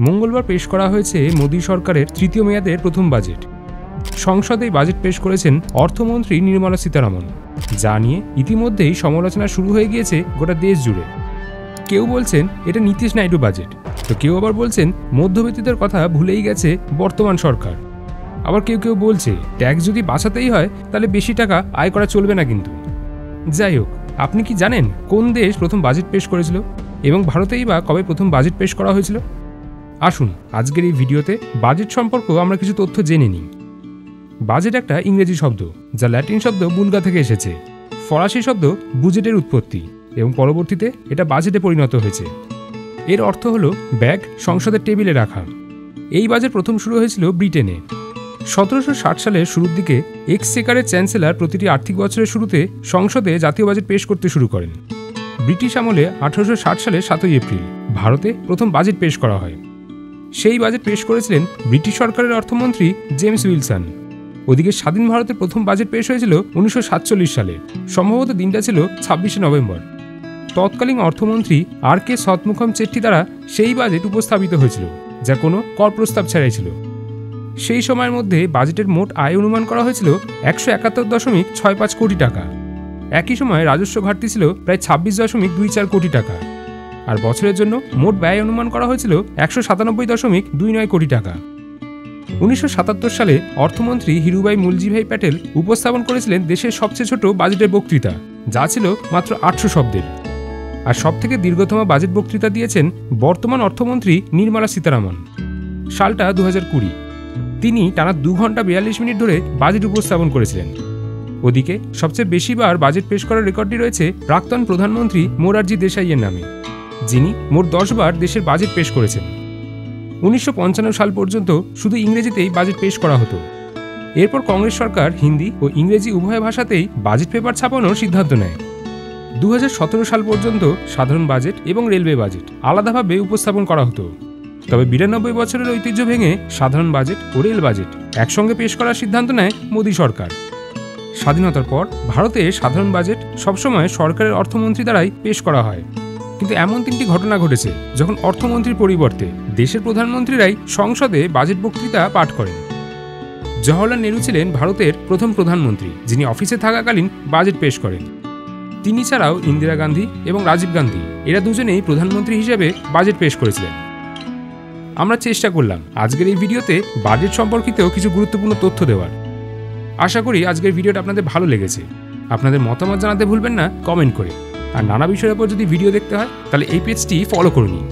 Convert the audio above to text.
মঙ্গলবার পেশ করা হয়েছে মোদী সরকারের তৃতীয় মেয়াদের প্রথম বাজেট। সংসদে বাজেট পেশ করেছেন অর্থমন্ত্রী নির্মলা সীতারামন, যা নিয়ে ইতিমধ্যেই সমালোচনা শুরু হয়ে গিয়েছে গোটা দেশ জুড়ে। কেউ বলছেন এটা নীতিশ নাইডু বাজেট, তো কেউ আবার বলছেন মধ্যবিত্তদের কথা ভুলেই গেছে বর্তমান সরকার। আবার কেউ কেউ বলছে ট্যাক্স যদি বাঁচাতেই হয় তাহলে বেশি টাকা আয় করা চলবে না কিন্তু। যাই হোক, আপনি কি জানেন কোন দেশ প্রথম বাজেট পেশ করেছিল এবং ভারতেই বা কবে প্রথম বাজেট পেশ করা হয়েছিল? আসুন আজকের এই ভিডিওতে বাজেট সম্পর্কে আমরা কিছু তথ্য জেনে নিই। বাজেট একটা ইংরেজি শব্দ, যা ল্যাটিন শব্দ বুলগা থেকে এসেছে। ফরাসি শব্দ বুজেটের উৎপত্তি এবং পরবর্তীতে এটা বাজেটে পরিণত হয়েছে। এর অর্থ হলো ব্যাগ সংসদের টেবিলে রাখা। এই বাজেট প্রথম শুরু হয়েছিল ব্রিটেনে। 1760 সালের শুরুর দিকে এক্সচেকারের চ্যান্সেলর প্রতিটি আর্থিক বছরের শুরুতে সংসদে জাতীয় বাজেট পেশ করতে শুরু করেন। ব্রিটিশ আমলে 1860 সালের 7 এপ্রিল ভারতে প্রথম বাজেট পেশ করা হয়। সেই বাজেট পেশ করেছিলেন ব্রিটিশ সরকারের অর্থমন্ত্রী জেমস উইলসন। ওদিকে স্বাধীন ভারতের প্রথম বাজেট পেশ হয়েছিল 1947 সালে, সম্ভবত দিনটা ছিল 26শে নভেম্বর। তৎকালীন অর্থমন্ত্রী আর কে সতমুখম চেট্টি দ্বারা সেই বাজেট উপস্থাপিত হয়েছিল, যা কোনো কর প্রস্তাব ছাড়াই ছিল। সেই সময়ের মধ্যে বাজেটের মোট আয় অনুমান করা হয়েছিল 171.65 কোটি টাকা। একই সময় রাজস্ব ঘাটতি ছিল প্রায় 26.24 কোটি টাকা। আর বছরের জন্য মোট ব্যয় অনুমান করা হয়েছিল 197.29 কোটি টাকা। 1977 সালে অর্থমন্ত্রী হিরুভাই মুলজিভাই প্যাটেল উপস্থাপন করেছিলেন দেশের সবচেয়ে ছোট বাজেটের বক্তৃতা, যা ছিল মাত্র 800 শব্দের। আর সবথেকে দীর্ঘতম বাজেট বক্তৃতা দিয়েছেন বর্তমান অর্থমন্ত্রী নির্মলা সীতারামন। সালটা 2020। তিনি টানা 2 ঘন্টা 42 মিনিট ধরে বাজেট উপস্থাপন করেছিলেন। ওদিকে সবচেয়ে বেশিবার বাজেট পেশ করার রেকর্ডটি রয়েছে প্রাক্তন প্রধানমন্ত্রী মোরারজি দেশাইয়ের নামে, যিনি মোট 10 বার দেশের বাজেট পেশ করেছেন। 1955 সাল পর্যন্ত শুধু ইংরেজিতেই বাজেট পেশ করা হতো। এরপর কংগ্রেস সরকার হিন্দি ও ইংরেজি উভয় ভাষাতেই বাজেট পেপার ছাপানোর সিদ্ধান্ত নেয়। 2017 সাল পর্যন্ত সাধারণ বাজেট এবং রেলওয়ে বাজেট আলাদাভাবে উপস্থাপন করা হতো। তবে 92 বছরের ঐতিহ্য ভেঙে সাধারণ বাজেট ও রেল বাজেট একসঙ্গে পেশ করার সিদ্ধান্ত নেয় মোদী সরকার। স্বাধীনতার পর ভারতে সাধারণ বাজেট সবসময় সরকারের অর্থমন্ত্রী দ্বারাই পেশ করা হয়। কিন্তু এমন 3টি ঘটনা ঘটেছে যখন অর্থমন্ত্রীর পরিবর্তে দেশের প্রধানমন্ত্রীরাই সংসদে বাজেট বক্তৃতা পাঠ করেন। জওহরলাল নেহরু ছিলেন ভারতের প্রথম প্রধানমন্ত্রী যিনি অফিসে থাকাকালীন বাজেট পেশ করেন। তিনি ছাড়াও ইন্দিরা গান্ধী এবং রাজীব গান্ধী এরা দুজনেই প্রধানমন্ত্রী হিসেবে বাজেট পেশ করেছিলেন। আমরা চেষ্টা করলাম আজকের এই ভিডিওতে বাজেট সম্পর্কিত কিছু গুরুত্বপূর্ণ তথ্য দেওয়ার। আশা করি আজকের ভিডিওটা আপনাদের ভালো লেগেছে। আপনাদের মতামত জানাতে ভুলবেন না কমেন্ট করে। আর নানা বিষয়ের উপর যদি ভিডিও দেখতে হয় তাহলে এই পেজটি ফলো করে নিন।